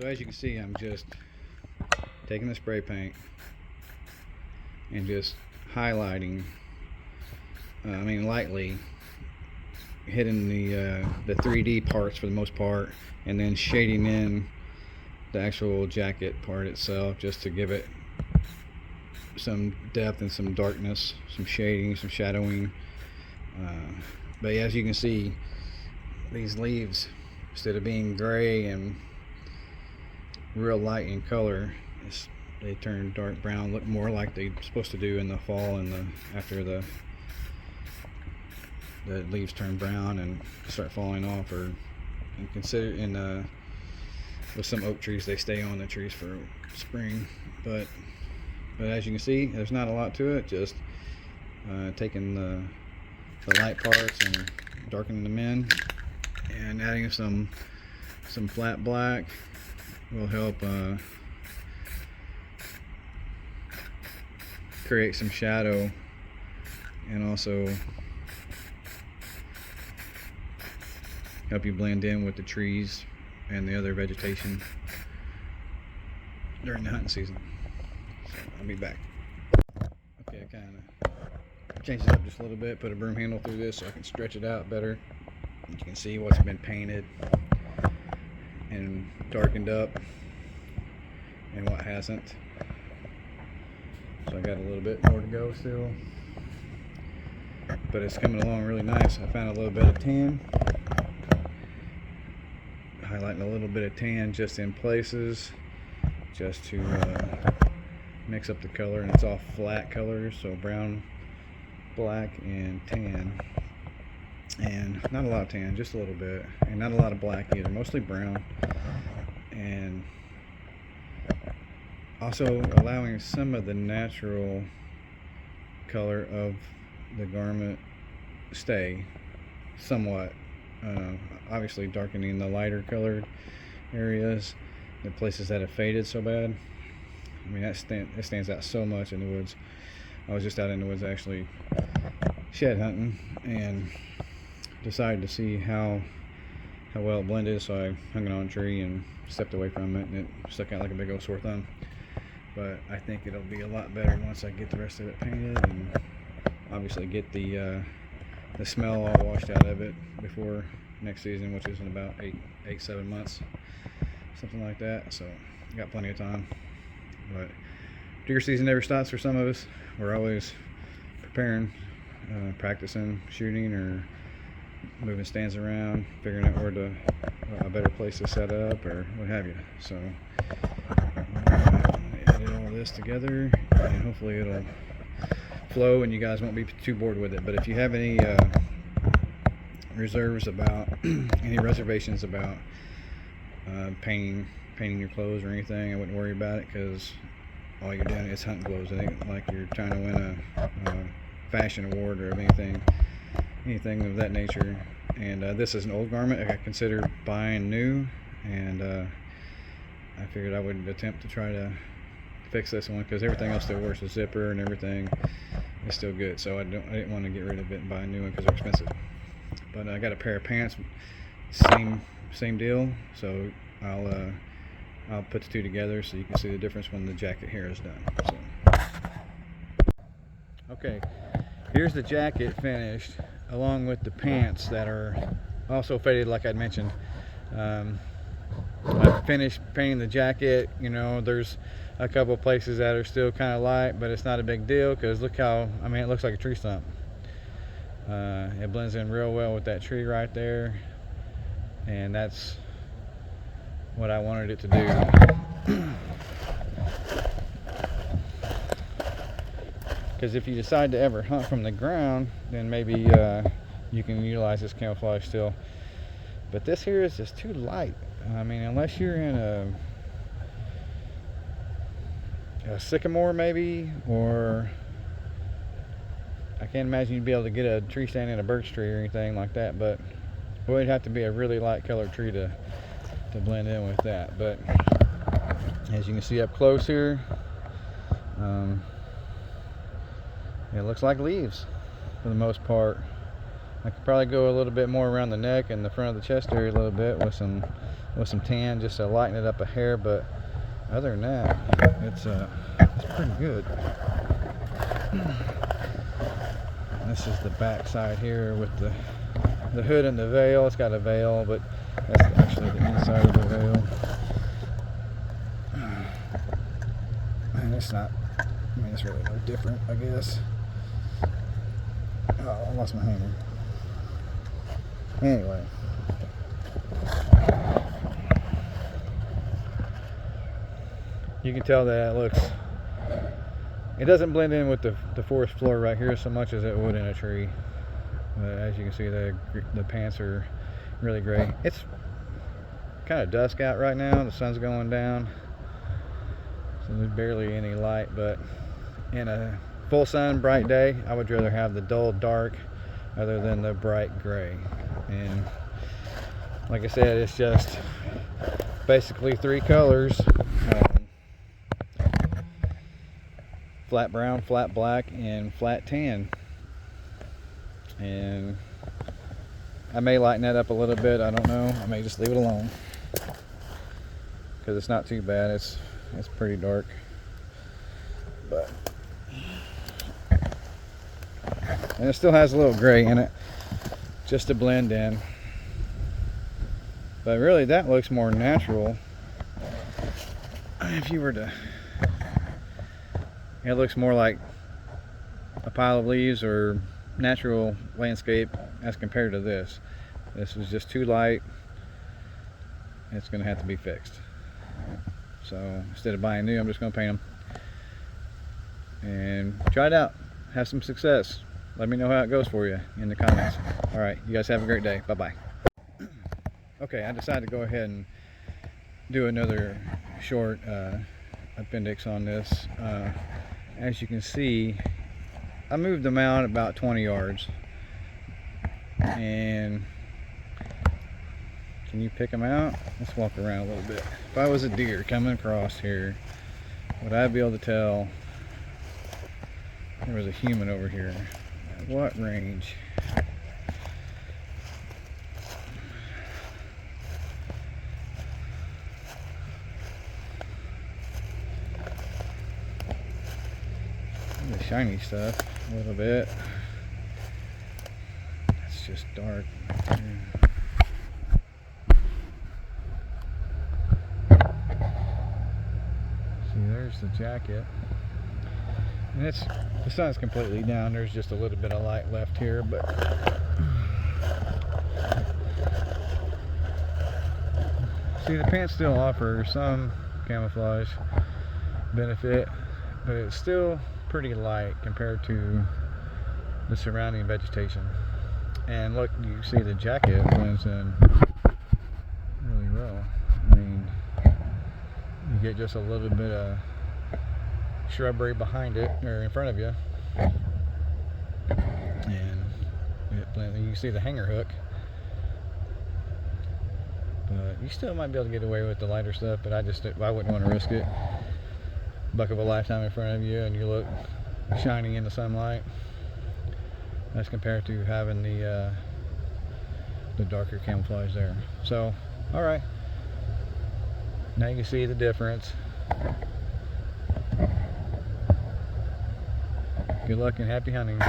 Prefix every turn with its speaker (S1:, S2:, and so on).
S1: So as you can see, I'm just taking the spray paint and just highlighting, lightly hitting the 3D parts for the most part, and then shading in the actual jacket part itself just to give it some depth and some darkness, some shading, some shadowing. But as you can see, these leaves, instead of being gray and real light in color, they turn dark brown, look more like they're supposed to do in the fall and after the leaves turn brown and start falling off. Or with some oak trees, they stay on the trees for spring. But as you can see, there's not a lot to it. Just taking the light parts and darkening them in, and adding some flat black will help create some shadow, and also help you blend in with the trees and the other vegetation during the hunting season. So I'll be back. Okay, I kind of changed it up just a little bit, put a broom handle through this so I can stretch it out better. You can see what's been painted and darkened up and what hasn't. So I got a little bit more to go still, but it's coming along really nice. I found a little bit of tan, highlighting a little bit of tan just in places, just to mix up the color, and it's all flat colors, so brown, black, and tan. And not a lot of tan, just a little bit, and not a lot of black either, mostly brown. And also allowing some of the natural color of the garment stay somewhat. Obviously darkening the lighter colored areas, the places that have faded so bad. I mean, it stands out so much in the woods. I was just out in the woods actually shed hunting, and decided to see how well it blended, so I hung it on a tree and stepped away from it, and it stuck out like a big old sore thumb. But I think it'll be a lot better once I get the rest of it painted, and obviously get the smell all washed out of it before next season, which is in about 7 months, something like that. So got plenty of time. But deer season never stops for some of us. We're always preparing, practicing shooting, or moving stands around, figuring out where a better place to set up, or what have you. So edit all this together, and hopefully it'll flow and you guys won't be too bored with it. But if you have any any reservations about painting your clothes or anything, I wouldn't worry about it, because all you're doing is hunting clothes. It ain't like you're trying to win a fashion award or anything of that nature. And this is an old garment I consider buying new, and I figured I would attempt to try to fix this one, because everything else still works. The zipper and everything is still good, so I didn't want to get rid of it and buy a new one because they're expensive. But I got a pair of pants, same deal, so I'll put the two together so you can see the difference when the jacket here is done. So, okay, here's the jacket finished, along with the pants that are also faded like I'd mentioned. I finished painting the jacket. You know, there's a couple places that are still kind of light, but it's not a big deal, because look how, it looks like a tree stump. It blends in real well with that tree right there, and that's what I wanted it to do. Because if you decide to ever hunt from the ground, then maybe you can utilize this camouflage still. But this here is just too light. Unless you're in a sycamore maybe, or I can't imagine you'd be able to get a tree stand in a birch tree or anything like that, but it would have to be a really light colored tree to blend in with that. But as you can see up close here, it looks like leaves for the most part. I could probably go a little bit more around the neck and the front of the chest area a little bit with some tan, just to lighten it up a hair. But other than that, it's pretty good. This is the back side here with the hood and the veil. It's got a veil, but that's actually the inside of the veil. And it's not, I mean, it's really no different, I guess. Oh, I lost my hanger. Anyway. You can tell that it doesn't blend in with the forest floor right here so much as it would in a tree. As you can see, the pants are really gray. It's kind of dusk out right now. The sun's going down, so there's barely any light. But in a full sun, bright day, I would rather have the dull dark other than the bright gray. And like I said, it's just basically 3 colors. Flat brown, flat black, and flat tan. And I may lighten that up a little bit, I don't know. I may just leave it alone because it's not too bad. It's pretty dark, but and it still has a little gray in it just to blend in. But really, that looks more natural. If you were to, it looks more like a pile of leaves or natural landscape as compared to this. This is just too light. It's going to have to be fixed. So instead of buying new, I'm just going to paint them and try it out. Have some success. Let me know how it goes for you in the comments. All right, you guys have a great day. Bye-bye. Okay, I decided to go ahead and do another short appendix on this. As you can see, I moved them out about 20 yards. And can you pick them out? Let's walk around a little bit. If I was a deer coming across here, would I be able to tell there was a human over here? At what range? The shiny stuff a little bit. It's just dark. See, there's the jacket. And the sun's completely down. There's just a little bit of light left here, but see, the pants still offer some camouflage benefit, but it's still pretty light compared to the surrounding vegetation. And look, you see the jacket blends in really well. I mean, you get just a little bit of shrubbery behind it or in front of you, and you see the hanger hook. But you still might be able to get away with the lighter stuff, but I wouldn't want to risk it. Buck of a lifetime in front of you, and you look shiny in the sunlight. That's compared to having the darker camouflage there. So, all right. Now you can see the difference. Good luck and happy hunting.